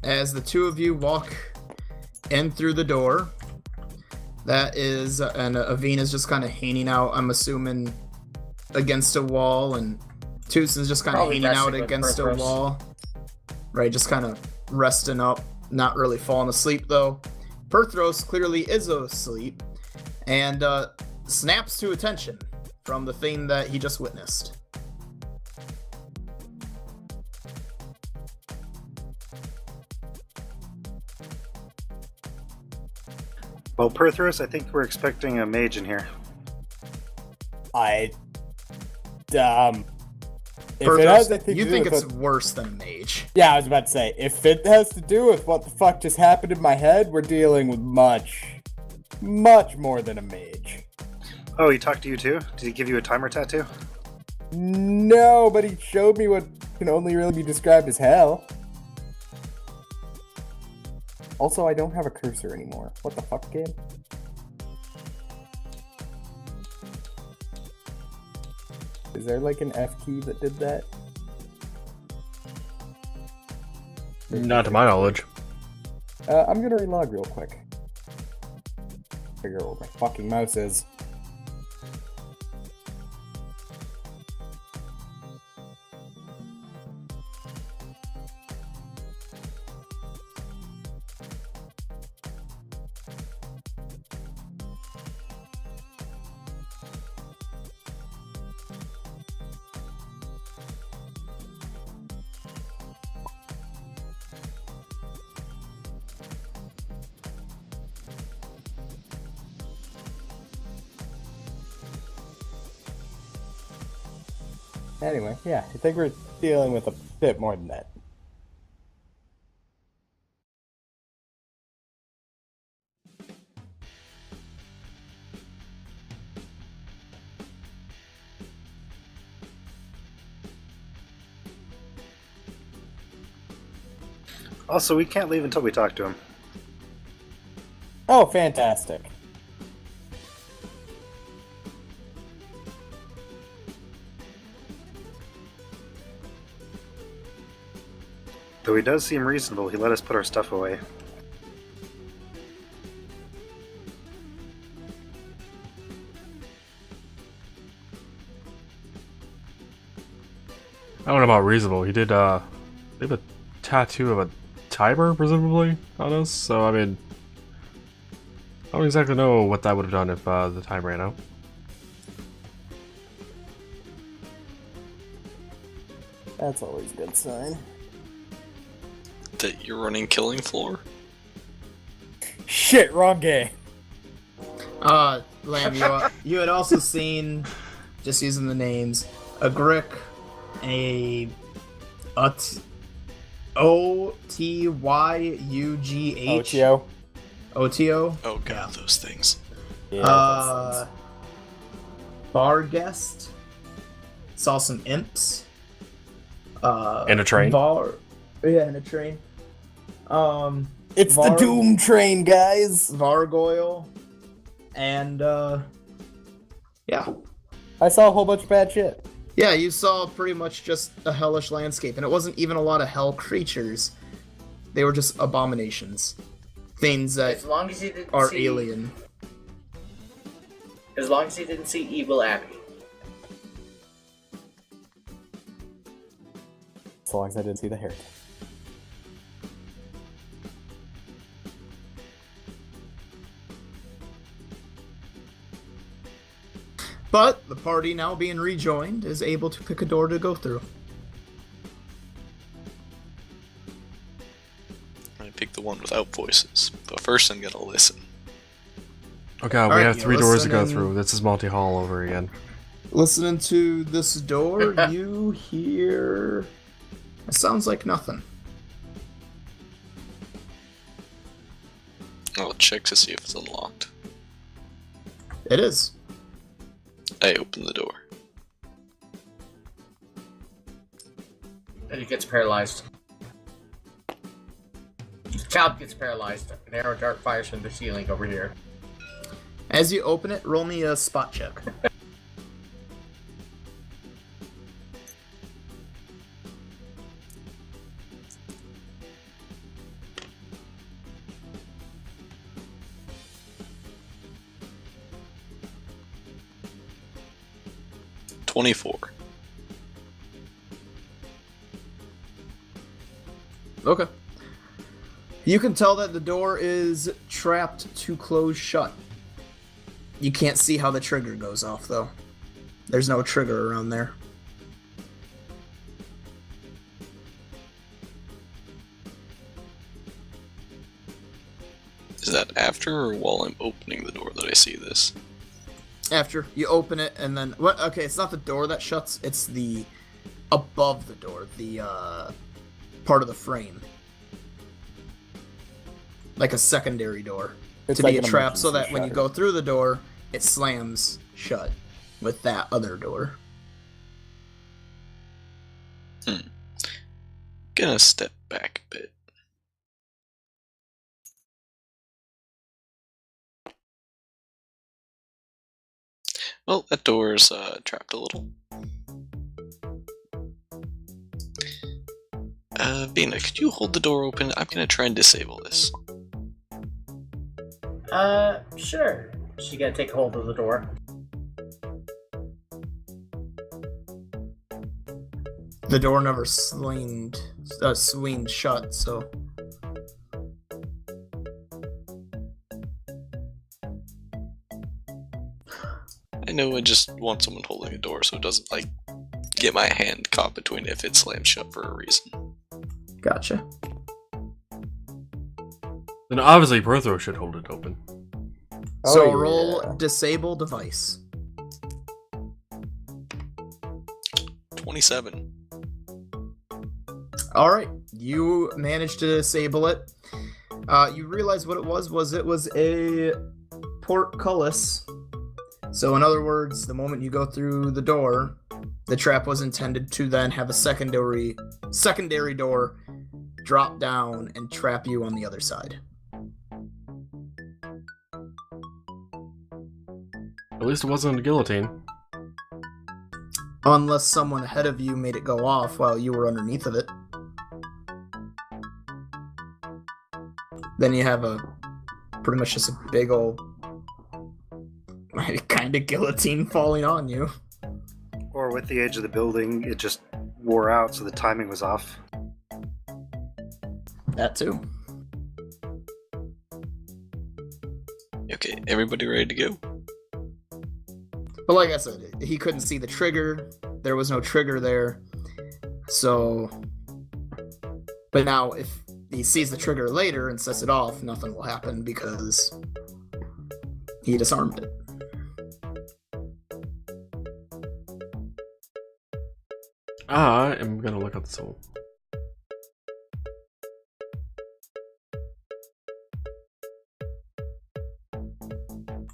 as the two of you walk in through the door. That is, and Aveen is just kind of hanging out, I'm assuming, against a wall, and Toos is just kind of hanging out against a wall. Right, just kind of resting up, not really falling asleep, though. Perthros clearly is asleep, and snaps to attention from the thing that he just witnessed. Well, Perthros, I think we're expecting a mage in here. Perthros, you think it's worse than mage. Yeah, I was about to say, if it has to do with what the fuck just happened in my head, we're dealing with much more than a mage. Oh, he talked to you too? Did he give you a timer tattoo? No, but he showed me what can only really be described as hell. Also, I don't have a cursor anymore. What the fuck, game? Is there like an F key that did that? Not to my knowledge. I'm gonna relog real quick. Figure out what my fucking mouse is. Anyway, yeah, I think we're dealing with a bit more than that. Also, we can't leave until we talk to him. Oh, fantastic. Though he does seem reasonable, he let us put our stuff away. I don't know about reasonable. He did, they have a tattoo of a timer, presumably, on us, so I mean, I don't exactly know what that would have done if the time ran out. That's always a good sign. That you're running Killing Floor? Shit, wrong game. Lamb, you had also seen, just using the names, a Grick, a O-T-Y-U-G-H. Otio. Otio? Oh god, those things. Yeah, Bar Guest. Saw some imps. And a train. And a train. it's the Doom Train, guys! Vargoyle. And, yeah. I saw a whole bunch of bad shit. Yeah, you saw pretty much just a hellish landscape, and it wasn't even a lot of hell creatures. They were just abominations. Things that As long as you didn't are see, alien. As long as you didn't see Evil Abby. As long as I didn't see the heretic. But the party, now being rejoined, is able to pick a door to go through. I pick the one without voices, but first I'm gonna listen. Oh god, we have 3 doors to go through. This is multi-hall over again. Listening to this door, you hear... It sounds like nothing. I'll check to see if it's unlocked. It is. I open the door. And he gets paralyzed. Child gets paralyzed. An arrow dart fires from the ceiling over here. As you open it, roll me a spot check. 24. Okay. You can tell that the door is trapped to close shut. You can't see how the trigger goes off, though. There's no trigger around there. Is that after or while I'm opening the door that I see this? After you open it, and then what? Okay, it's not the door that shuts. It's the above the door, the part of the frame, like a secondary door, It's to like be a an trap, so that emergency when you shutter. go through the door, it slams shut with that other door. Gonna step back a bit. Well, that door's trapped a little. Vina, could you hold the door open? I'm gonna try and disable this. Sure. She gotta take hold of the door. The door never swinged shut, so I know I just want someone holding the door so it doesn't, like, get my hand caught between if it slams shut for a reason. gotcha. Then obviously Prothro should hold it open. So Oh, roll yeah. disable device. 27. All right, you managed to disable it. You realize what it was a portcullis. So in other words, the moment you go through the door, the trap was intended to then have a secondary door drop down and trap you on the other side. At least it wasn't a guillotine. Unless someone ahead of you made it go off while you were underneath of it. Then you have a pretty much just a big old kind of guillotine falling on you. Or with the age of the building, it just wore out, so the timing was off. That too. Okay, everybody ready to go? But like I said, he couldn't see the trigger. There was no trigger there. So... But now, if he sees the trigger later and sets it off, nothing will happen because he disarmed it. I am gonna look up the soul.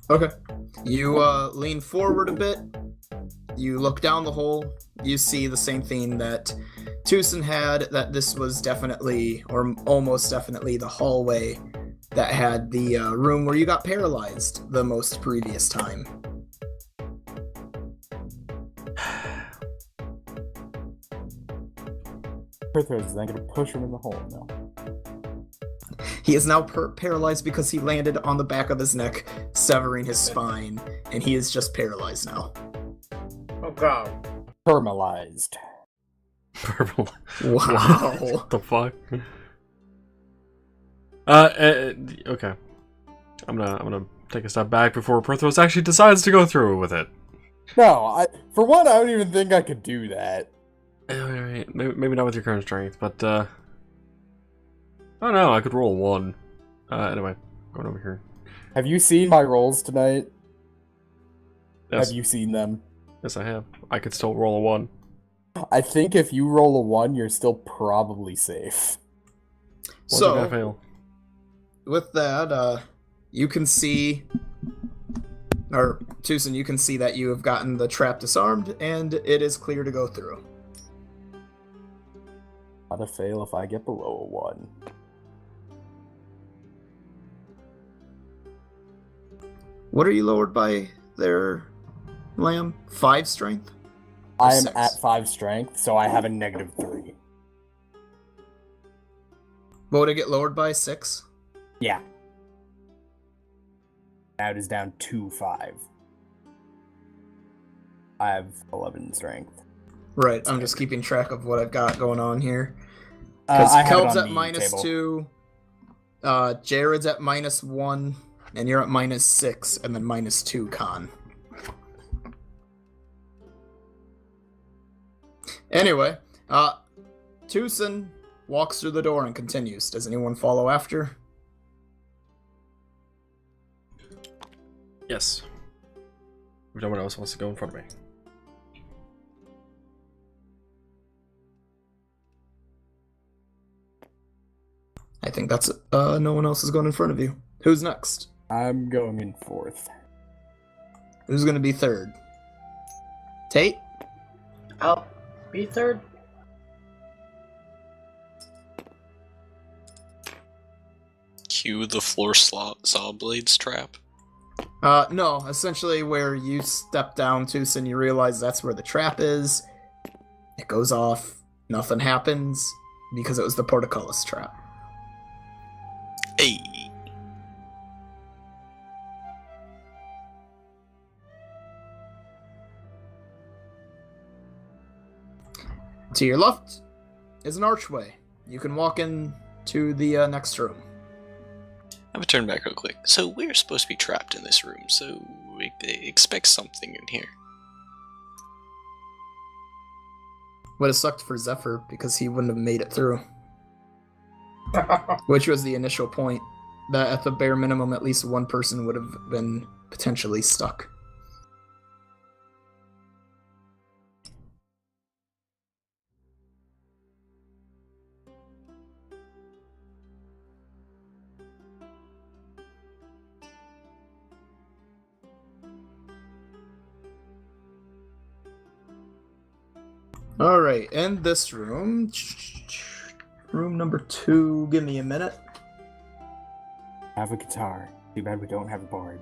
Okay. You lean forward a bit. You look down the hole. You see the same thing that Tucson had, that this was definitely, or almost definitely, the hallway that had the room where you got paralyzed the most previous time. Prothro's then gonna push him in the hole now. He is now paralyzed because he landed on the back of his neck, severing his spine, and he is just paralyzed now. Oh god. Permalized. Purple. Wow. What the fuck? Okay. I'm gonna take a step back before Prothros actually decides to go through with it. No, for one, I don't even think I could do that. Alright, maybe not with your current strength, but I don't know, I could roll 1. Anyway, going over here. Have you seen my rolls tonight? Yes, Have you seen them? yes I have. I could still roll a 1. I think if you roll a 1, you're still probably safe. What did I So, fail? with that, you can see, or Tucson, you can see that you have gotten the trap disarmed, and it is clear to go through. How to fail if I get below a 1. What are you lowered by there, Lamb? 5 strength? I am 6. at 5 strength, so I have a -3. What would it get lowered by? 6? Yeah. Now it is down to 5. I have 11 strength. Right, I'm just keeping track of what I've got going on here. Because Kelb's at -2, Jared's at -1, and you're at -6, and then -2, Khan. Anyway, Tucson walks through the door and continues. Does anyone follow after? Yes. If no one else wants to go in front of me. I think that's no one else is going in front of you. Who's next? I'm going in 4th. Who's going to be 3rd? Tate? I'll be 3rd. Cue the floor saw blades trap. No, essentially where you step down, Tucson, you realize that's where the trap is. It goes off, nothing happens, because it was the portcullis trap. Hey. To your left is an archway. You can walk in to the next room. I'm gonna turn back real quick. So we're supposed to be trapped in this room, so we expect something in here. Would have sucked for Zephyr because he wouldn't have made it through. Which was the initial point. That at the bare minimum, at least one person would have been potentially stuck. Alright, in this room, room number 2, give me a minute. Have a guitar. Too bad we don't have a bard.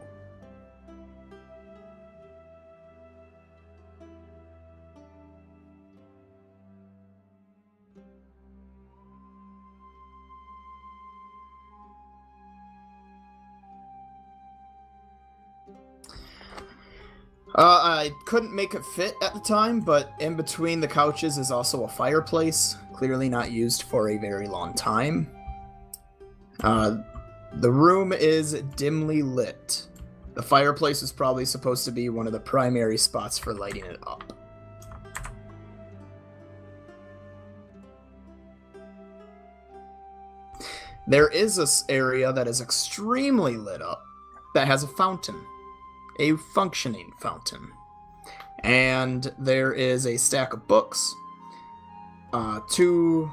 I couldn't make it fit at the time, but in between the couches is also a fireplace, clearly not used for a very long time. The room is dimly lit. The fireplace is probably supposed to be one of the primary spots for lighting it up. There is this area that is extremely lit up that has a fountain. A functioning fountain. And there is a stack of books, 2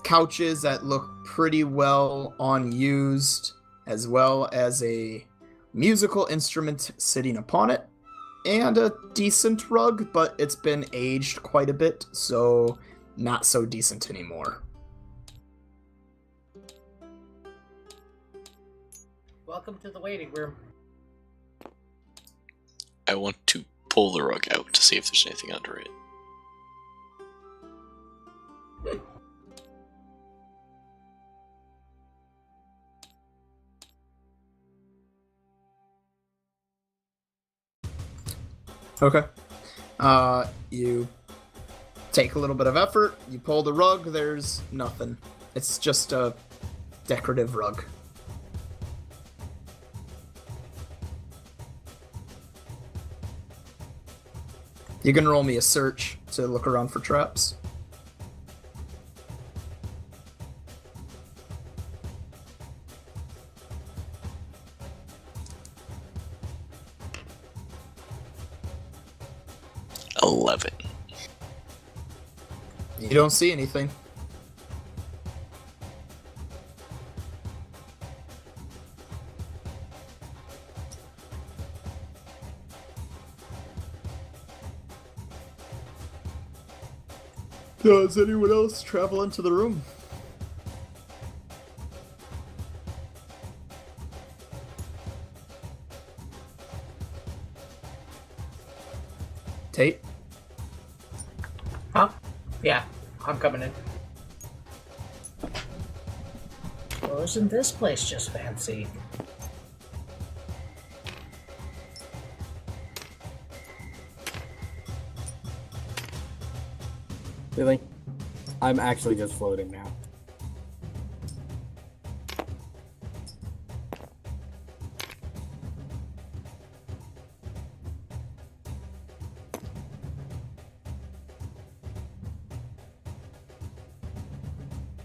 couches that look pretty well unused, as well as a musical instrument sitting upon it, and a decent rug, but it's been aged quite a bit, so not so decent anymore. Welcome to the waiting room. I want to pull the rug out to see if there's anything under it. Okay. You take a little bit of effort, you pull the rug, there's nothing. It's just a decorative rug. You can roll me a search to look around for traps. $11. You don't see anything. Does anyone else travel into the room? Tate? Huh? Yeah, I'm coming in. Well, isn't this place just fancy? Really? I'm actually just floating now.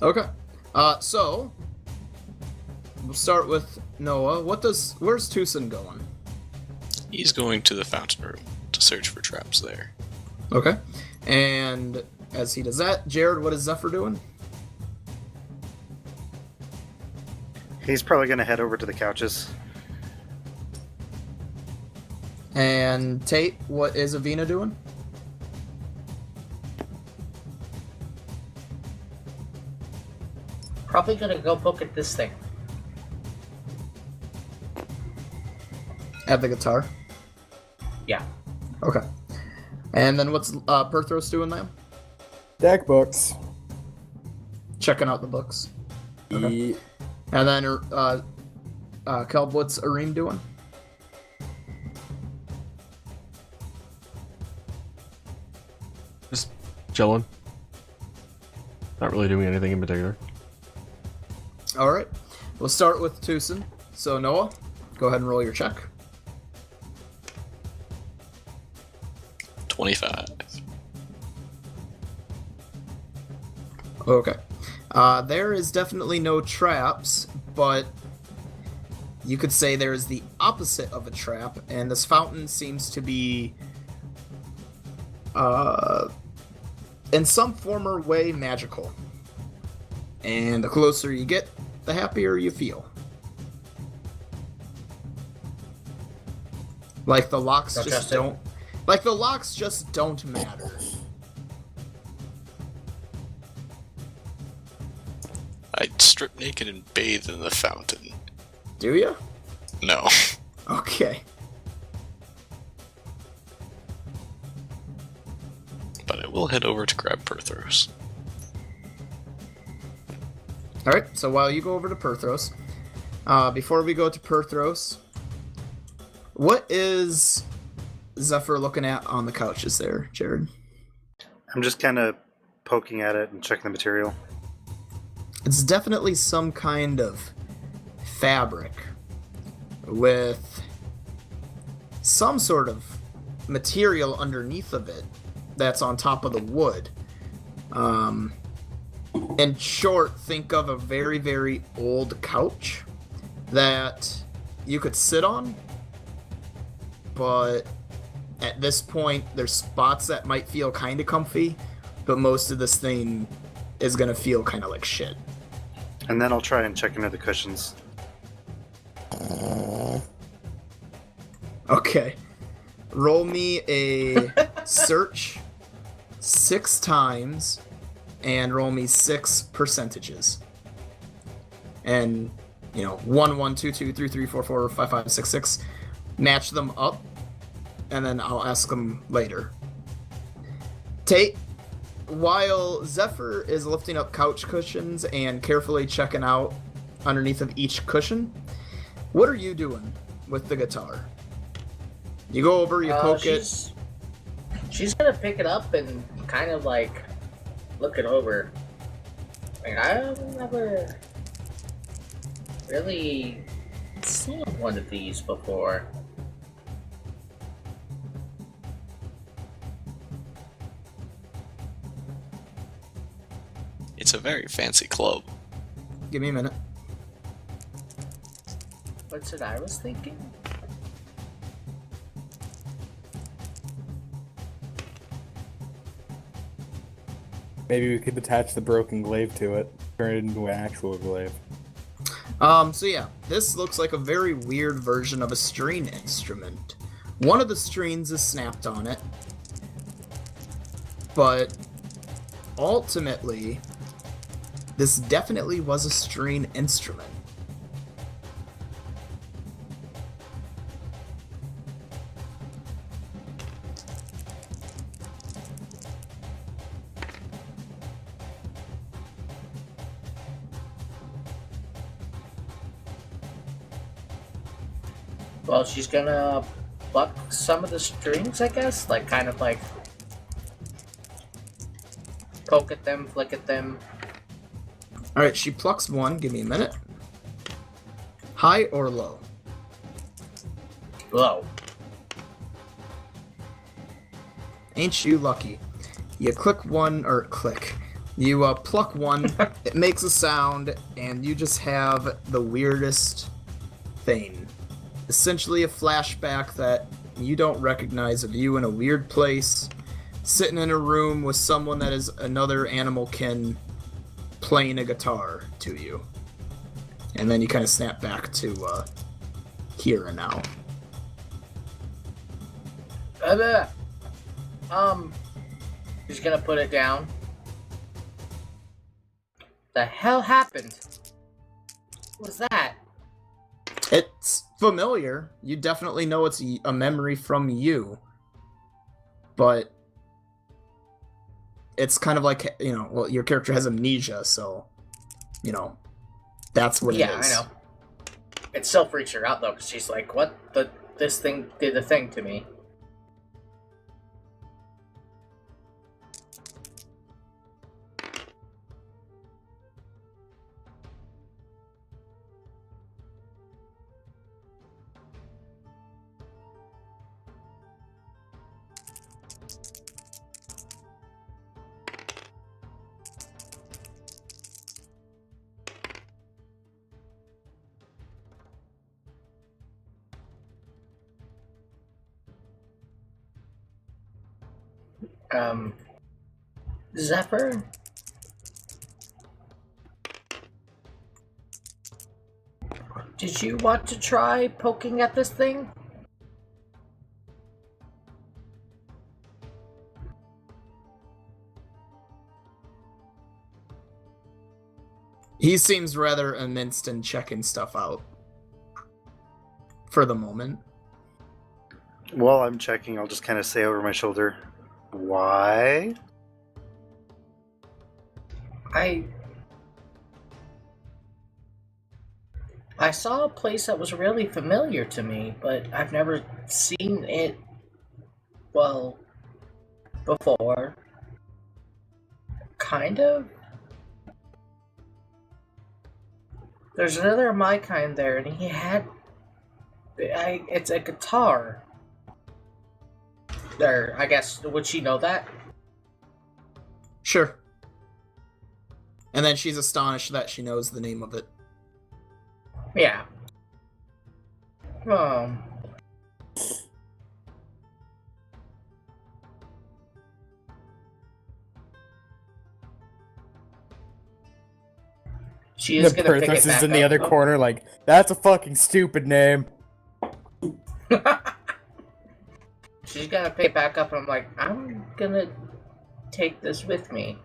Okay. So we'll start with Noah. Where's Tucson going? He's going to the fountain room to search for traps there. Okay. And as he does that, Jared, what is Zephyr doing? He's probably going to head over to the couches. And Tate, what is Avina doing? Probably gonna go poke at this thing. At the guitar. Yeah. Okay. And then what's Perthros doing now? Deck books. Checking out the books. Okay. Ye- And then Kelb, what's Arim doing? Just chilling. Not really doing anything in particular. All right. We'll start with Tucson. So Noah, go ahead and roll your check. 25. Okay. There is definitely no traps, but you could say there is the opposite of a trap, and this fountain seems to be, in some form or way, magical. And the closer you get, the happier you feel. Like the locks just don't. Like the locks just don't matter. I'd strip naked and bathe in the fountain. Do you? No. Okay. But I will head over to grab Perthros. Alright, so while you go over to Perthros, before we go to Perthros, what is Zephyr looking at on the couches there, Jared? I'm just kind of poking at it and checking the material. It's definitely some kind of fabric with some sort of material underneath of it that's on top of the wood. In short, think of a very, very old couch that you could sit on, but at this point, there's spots that might feel kind of comfy, but most of this thing is going to feel kind of like shit. And then I'll try and check into the cushions. Okay. Roll me a search 6 times and roll me 6 percentages. And, 1, 1, 2, 2, 3, 3, 4, 4, 5, 5, 6, 6. Match them up, and then I'll ask them later. Tate, while Zephyr is lifting up couch cushions and carefully checking out underneath of each cushion, what are you doing with the guitar? You go over, you poke it. She's gonna pick it up and kind of like look it over. Like, I've never really seen one of these before. It's a very fancy club. Give me a minute. What's what I was thinking? Maybe we could attach the broken glaive to it, turn it into an actual glaive. So yeah, this looks like a very weird version of a string instrument. One of the strings is snapped on it, but ultimately, this definitely was a string instrument. Well, she's gonna pluck some of the strings, I guess? Like, kind of like... Poke at them, flick at them. Alright, she plucks one. Give me a minute. High or low? Low. Ain't you lucky? You click one, or click. You pluck one, it makes a sound, and you just have the weirdest thing. Essentially a flashback that you don't recognize of you in a weird place, sitting in a room with someone that is another animal kin playing a guitar to you. And then you kind of snap back to here and now. She's gonna put it down. The hell happened? What was that? It's familiar. You definitely know it's a memory from you. But it's kind of like, you know, well, your character has amnesia, so, you know, that's what it is. Yeah, I know. It still freaks her out, though, because she's like, what? This thing did a thing to me. Zephyr? Did you want to try poking at this thing? He seems rather immersed in checking stuff out. For the moment. While I'm checking, I'll just kind of say over my shoulder, why? I saw a place that was really familiar to me, but I've never seen it, well, before. Kind of? There's another of my kind there, and he had... it's a guitar. There, I guess, would she know that? Sure. And then she's astonished that she knows the name of it. Yeah. She is The gonna pick it Perthos back is in the up. other corner like, that's a fucking stupid name. She's gonna pick it back up, and I'm like, I'm gonna take this with me.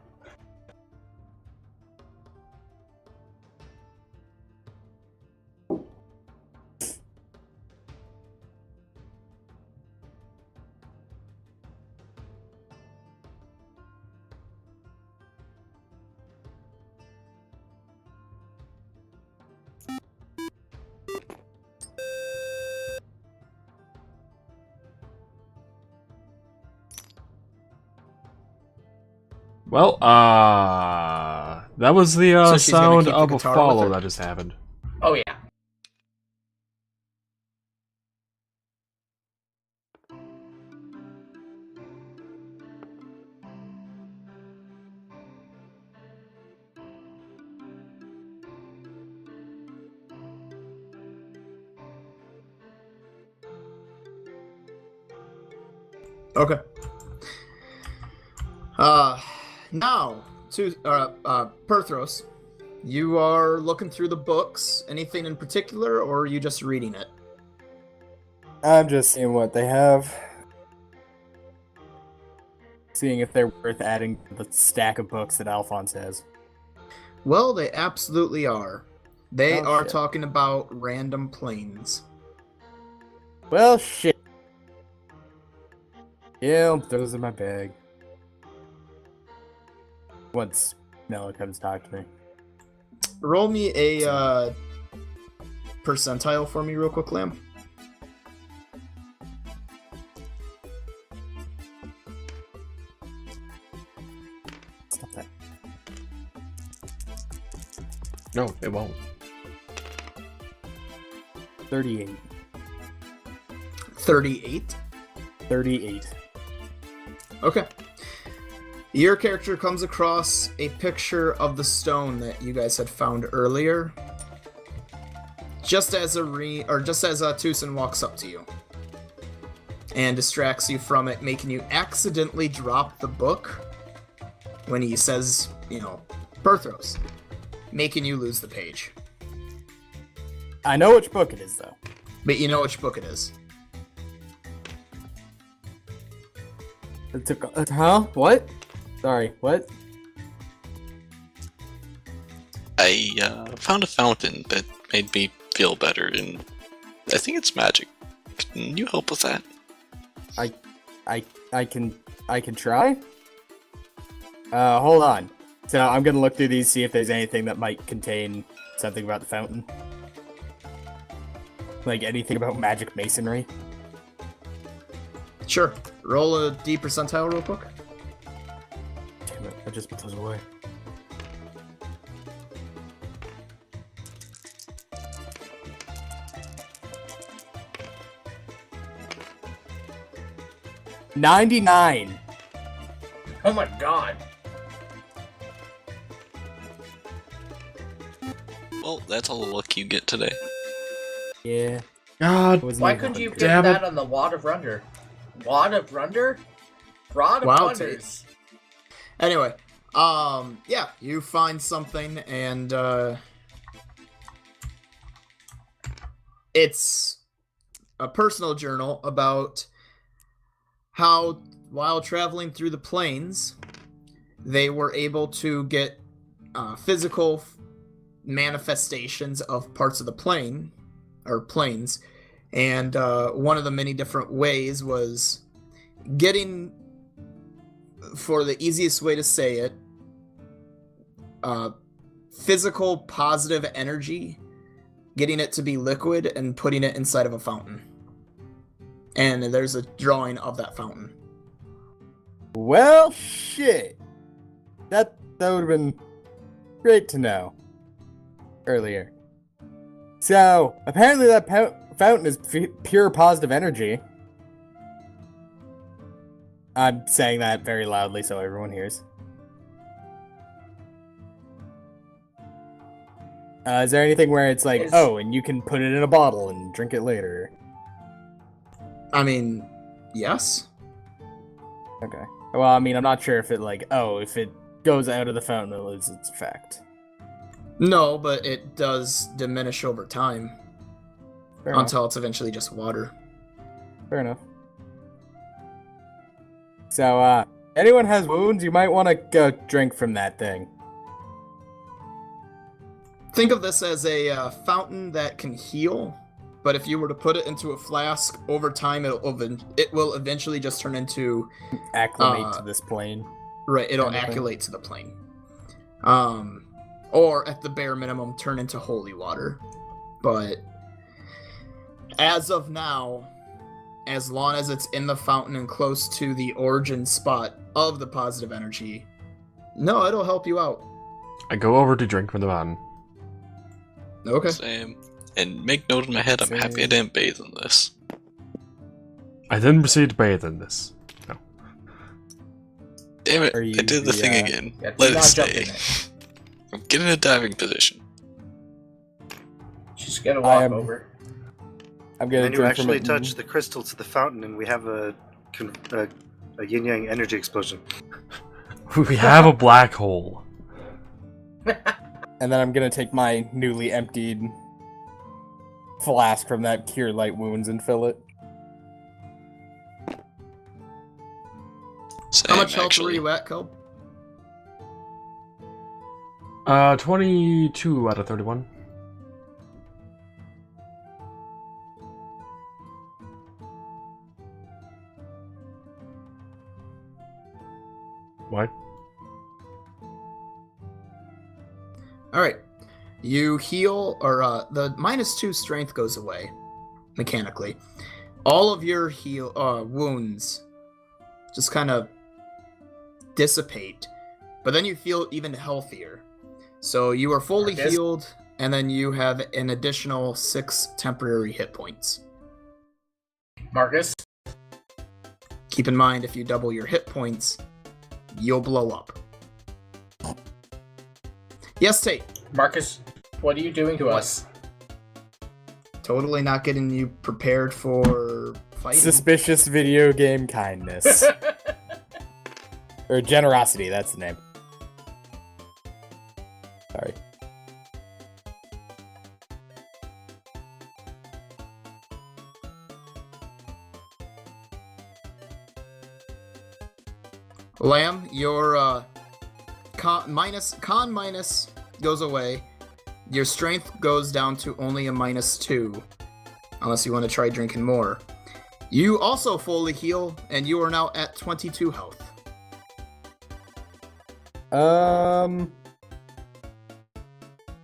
Well, that was the So she's gonna sound keep the of a guitar with follow her? that just happened. Oh yeah. Okay. Now, to, Perthros, you are looking through the books. Anything in particular, or are you just reading it? I'm just seeing what they have. Seeing if they're worth adding to the stack of books that Alphonse has. Well, they absolutely are. They Oh, are shit. talking about random planes. Well, shit. Yeah, those in my bag. Once Nella comes talk to me. Roll me a percentile for me real quick, Lamb. Stop No, it won't. 38. 38. 38. Okay. Your character comes across a picture of the stone that you guys had found earlier. Just as Tucson walks up to you and distracts you from it, making you accidentally drop the book when he says, Berthros, making you lose the page. I know which book it is, though. But you know which book it is. Huh? What? Sorry, what? I found a fountain that made me feel better, and I think it's magic. Can you help with that? I can try? Hold on. So I'm gonna look through these, see if there's anything that might contain something about the fountain. Like anything about magic masonry. Sure. Roll a D percentile real quick. Damn it, I just put those away. $99. Oh my god. Well, that's all the luck you get today. Yeah. God. Why couldn't you get Damn it. that on the Wad of Wonder? Wad of Wonder? Rod of Wow, Wonders. Anyway, yeah, you find something and, it's a personal journal about how, while traveling through the plains, they were able to get physical manifestations of parts of the plains, and one of the many different ways was getting, for the easiest way to say it, physical positive energy, getting it to be liquid and putting it inside of a fountain. And there's a drawing of that fountain. Well, shit. That would have been great to know earlier. So, apparently that fountain is pure positive energy. I'm saying that very loudly so everyone hears. Is there anything where it's like, and you can put it in a bottle and drink it later? I mean, yes. Okay. Well, I mean, I'm not sure if it if it goes out of the fountain, it loses its effect. No, but it does diminish over time. Fair enough. Until it's eventually just water. Fair enough. So, anyone has wounds, you might want to go drink from that thing. Think of this as a fountain that can heal, but if you were to put it into a flask, over time it will eventually just turn into... Acclimate to this plane. Right, it'll acclimate to the plane. Or, at the bare minimum, turn into holy water. But, as of now, as long as it's in the fountain and close to the origin spot of the positive energy, no, it'll help you out. I go over to drink from the fountain. Okay. Same. And make note in my head, I'm happy I didn't bathe in this. I didn't proceed to bathe in this. No. Damn it, Are I you did the thing again. Yeah, Let it not jump in stay. it. I'm getting a diving position. Just gotta walk am- over. I'm gonna Then you drink from actually it. touch the crystal to the fountain, and we have a yin-yang energy explosion. We have a black hole. And then I'm gonna take my newly emptied flask from that cure light wounds and fill it. Same, How much health actually. were you at, Kelp? 22 out of 31. Why? Alright. You heal, or the -2 strength goes away, mechanically. All of your wounds just kind of dissipate, but then you feel even healthier. So you are fully Marcus? healed, and then you have an additional 6 temporary hit points. Marcus? Keep in mind, if you double your hit points, you'll blow up. Yes, Tate. Marcus, what are you doing to us? Totally not getting you prepared for fighting. Suspicious video game kindness. Or generosity, that's the name. Sorry. Lamb, your con minus goes away. Your strength goes down to only a -2, unless you want to try drinking more. You also fully heal, and you are now at 22 health.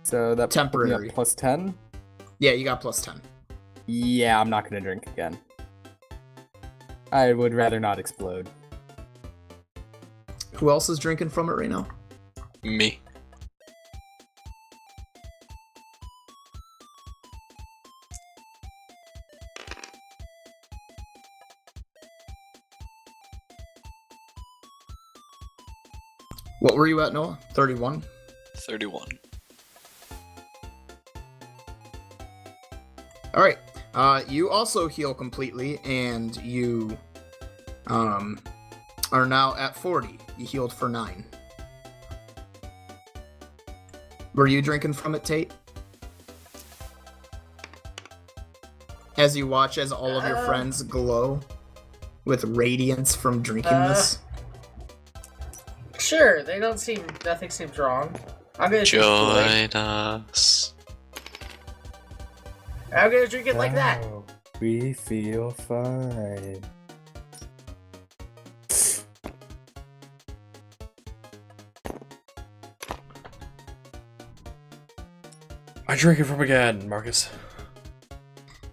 So that Temporary. plus 10? Yeah, you got plus 10. Yeah, I'm not gonna drink again. I would rather not explode. Who else is drinking from it right now? Me. What were you at, Noah? 31? 31. Alright. You also heal completely, and you are now at 40. You healed for 9. Were you drinking from it, Tate? As you watch as all of your friends glow with radiance from drinking this? Sure, nothing seems wrong. I'm gonna Join us. I'm gonna drink it like that. Wow, we feel fine. I drink it from again, Marcus.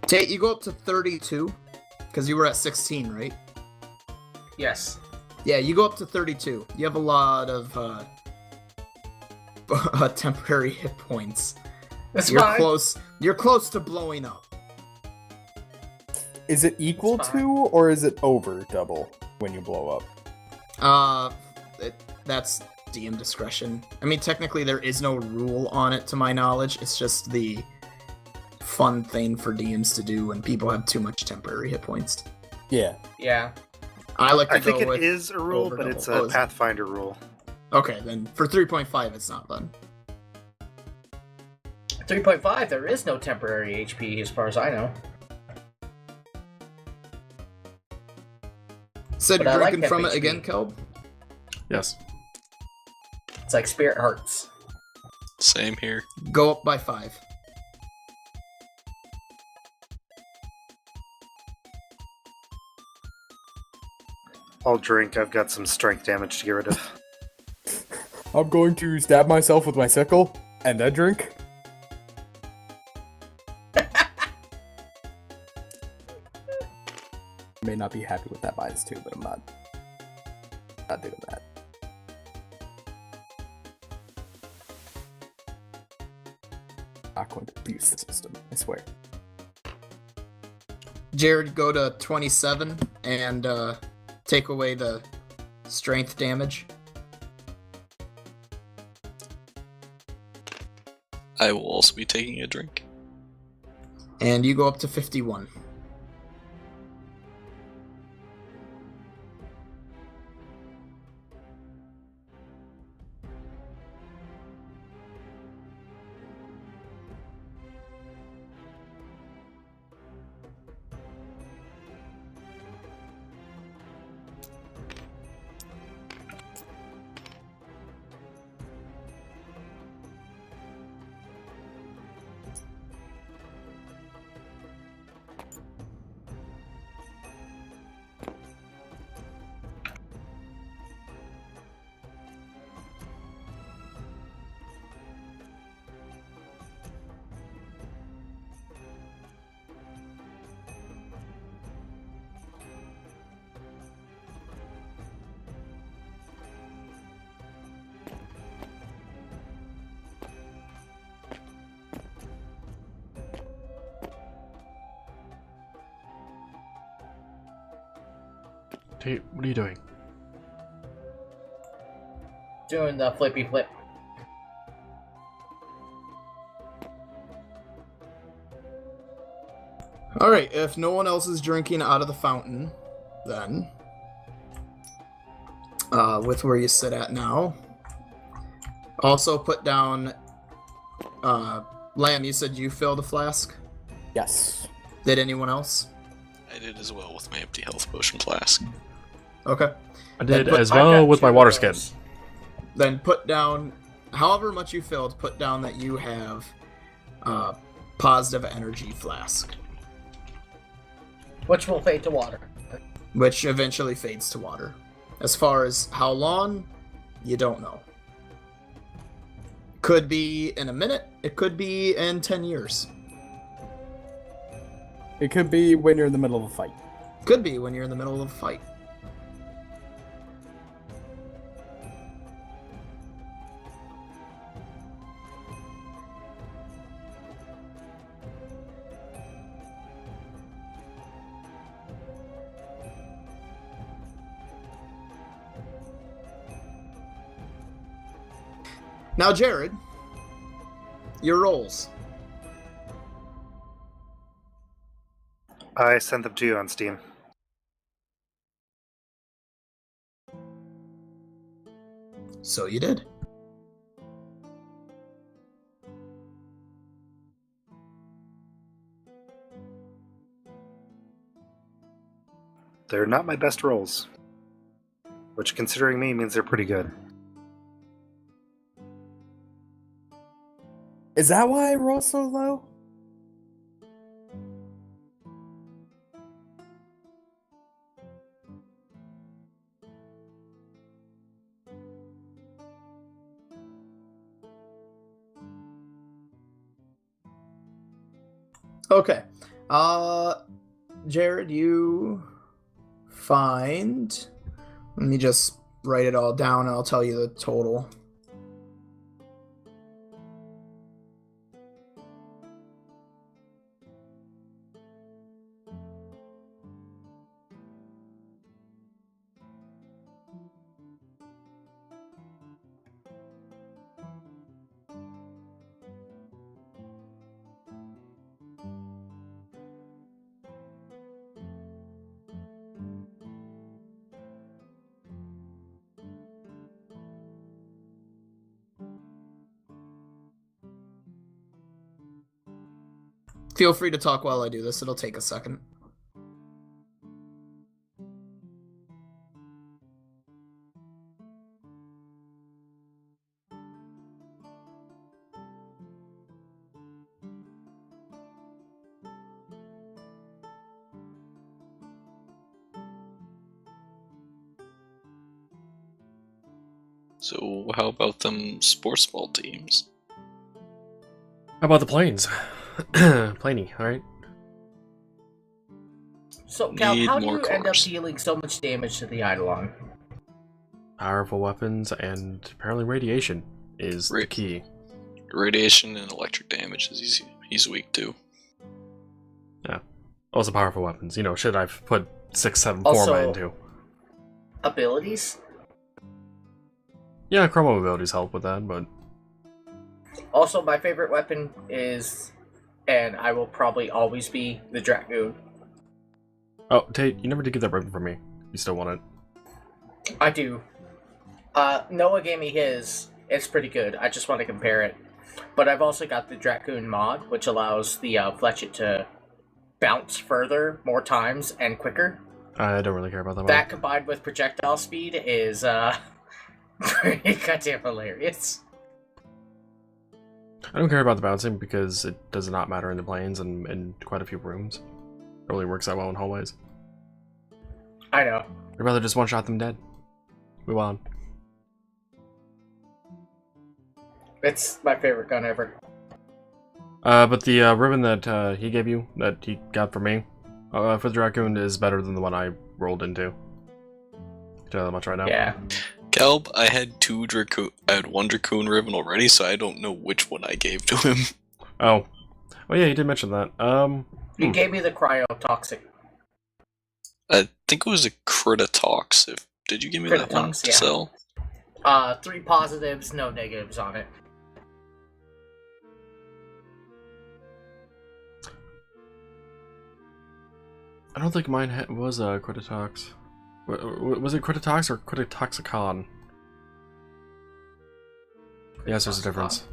Tate, you go up to 32, because you were at 16, right? Yes. Yeah, you go up to 32. You have a lot of temporary hit points. That's You're fine. close. You're close to blowing up. Is it equal It's to, fine. or is it over double when you blow up? That's DM discretion. I mean, technically there is no rule on it, to my knowledge. It's just the fun thing for DMs to do when people have too much temporary hit points. Yeah. Yeah. I like to I think go it with is a rule, over but it's double. a Pathfinder rule. Okay, then for 3.5, it's not then. 3.5, there is no temporary HP as far as I know. Said But you're I like drinking from it FHP. again, Kelb? Yes. It's like Spirit Hearts. Same here. Go up by 5. I'll drink. I've got some strength damage to get rid of. I'm going to stab myself with my sickle, and then drink. May not be happy with that -2, but I'm not doing that. Not going to abuse the system, I swear. Jared, go to 27 and take away the strength damage. I will also be taking a drink. And you go up to 51. Tate, what are you doing? Doing the flippy flip. Alright, if no one else is drinking out of the fountain, then, with where you sit at now, also put down, Lamb, you said you filled a flask? Yes. Did anyone else? I did as well with my empty health potion flask. Okay. I did put- as I've well got with my 2 water of skin. those. Then put down, however much you filled, put down that you have positive energy flask, Which will fade to water. which eventually fades to water. As far as how long, you don't know. Could be in a minute, it could be in 10 years. It could be when you're in the middle of a fight. Could be when you're in the middle of a fight. Now, Jared, your rolls. I sent them to you on Steam. So you did. They're not my best rolls. Which, considering me, means they're pretty good. Is that why I roll so low? Okay. Jared, you find... Let me just write it all down and I'll tell you the total. Feel free to talk while I do this. It'll take a second. So how about them sports ball teams? How about the planes? Planey, alright? So, Cal, Need how do more you end up cars. dealing so much damage to the Eidolon? Powerful weapons and apparently radiation is the Right. key. Radiation and electric damage is he's weak to. Also powerful weapons. You know, shit I've put 6, 7 Also- forma into. Abilities? Yeah, chroma abilities help with that, but Also, my favorite weapon is, and I will probably always be, the Dragoon. oh, Tate, you never did get that ribbon from me. You still want it? I do. Noah gave me his. It's pretty good. I just want to compare it. But I've also got the Dragoon mod, which allows the Fletchet to bounce further, more times, and quicker. I don't really care about that one. That combined with projectile speed is pretty goddamn hilarious. I don't care about the bouncing because it does not matter in the planes and in quite a few rooms. It only works out well in hallways. I know. I'd rather just one-shot them dead. Move on. It's my favorite gun ever. But the ribbon that he gave you, that he got from me, for the Dragoon is better than the one I rolled into. I tell you that much right now. Yeah. Calb, I had one Dracoon ribbon already, so I don't know which one I gave to him. Oh. Oh yeah, you did mention that. He gave me the cryotoxic. think it was a Crititox. Did you give me that one Crititox, to yeah. sell? 3 positives, no negatives on it. I don't think mine was a Crititox. Was it Crititox or Crititoxicon? Yes, there's a difference.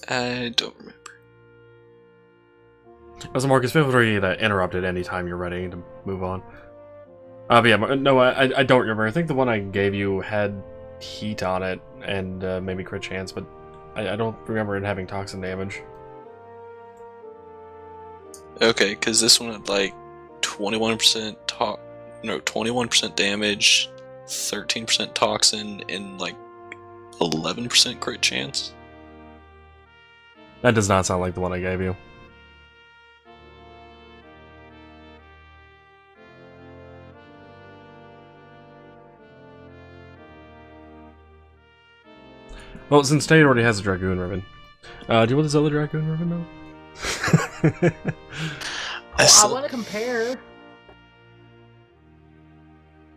I don't remember. As a Marcus, feel free to interrupt at any time you're ready to move on. But yeah, no, I don't remember. I think the one I gave you had heat on it and maybe crit chance, but I don't remember it having toxin damage. Okay, because this one had like 21% damage, 13% toxin, and like 11% crit chance. That does not sound like the one I gave you. Well, since Tate already has a Dragoon Ribbon, do you want this other Dragoon Ribbon now? I want to compare.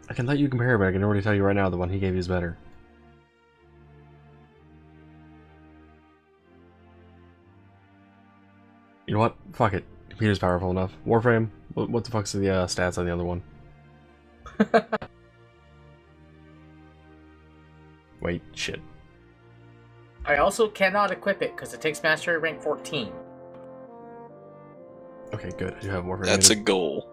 I can let you compare, but I can already tell you right now the one he gave you is better. You know what? Fuck it. Computer's powerful enough. Warframe, what the fuck's the stats on the other one? Wait, shit. I also cannot equip it because it takes mastery rank 14. Okay, good. I do have Warframe. That's a goal.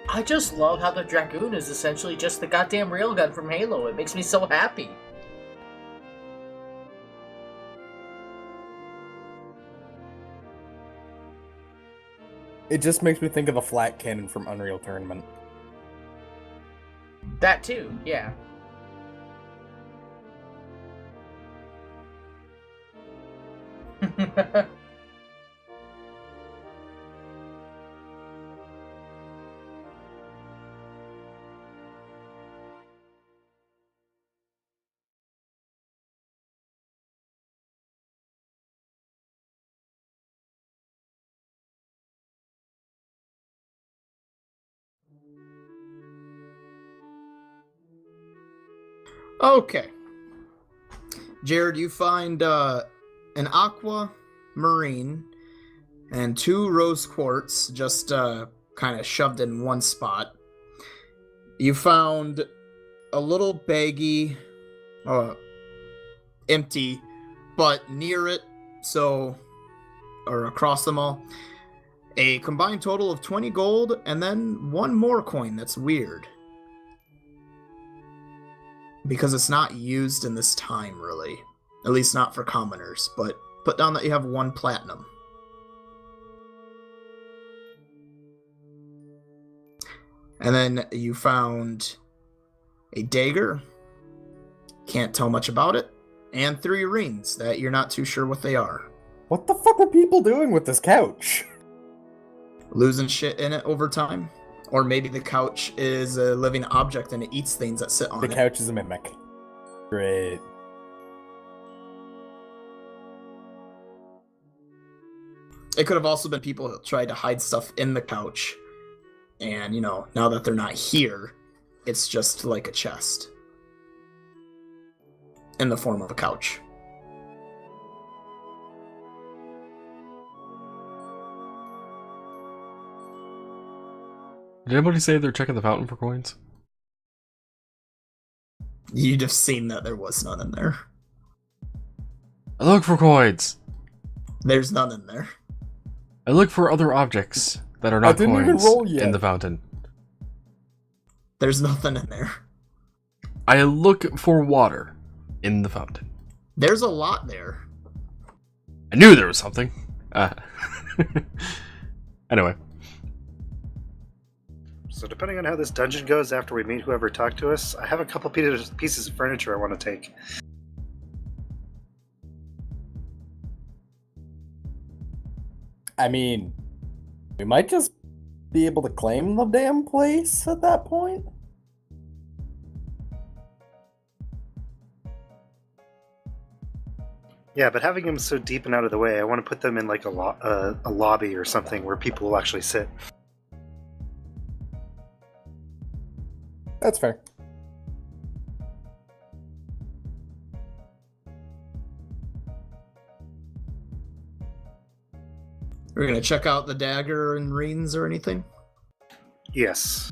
I just love how the Dragoon is essentially just the goddamn railgun from Halo. It makes me so happy. It just makes me think of the flat cannon from Unreal Tournament. That too, yeah. Okay. Jared, you find an aquamarine and 2 rose quartz just kind of shoved in one spot. You found a little baggie, empty, but near it, or across them all, a combined total of 20 gold and then 1 more coin that's weird. Because it's not used in this time, really. At least not for commoners, but put down that you have 1 platinum. And then you found a dagger. Can't tell much about it. And 3 rings that you're not too sure what they are. What the fuck are people doing with this couch? Losing shit in it over time. Or maybe the couch is a living object and it eats things that sit on The it. couch is a mimic. Great. It could have also been people who tried to hide stuff in the couch. And, now that they're not here, it's just like a chest. In the form of a couch. Did anybody say they're checking the fountain for coins? You'd have seen that there was none in there. I look for coins! There's none in there. I look for other objects that are not didn't even coins roll yet. in the fountain. There's nothing in there. I look for water in the fountain. There's a lot there. I knew there was something. Anyway. So depending on how this dungeon goes after we meet whoever talked to us, I have a couple pieces of furniture I want to take. I mean, we might just be able to claim the damn place at that point. Yeah, but having them so deep and out of the way, I want to put them in like a lobby or something where people will actually sit. That's fair. We're gonna check out the dagger and reins or anything. Yes.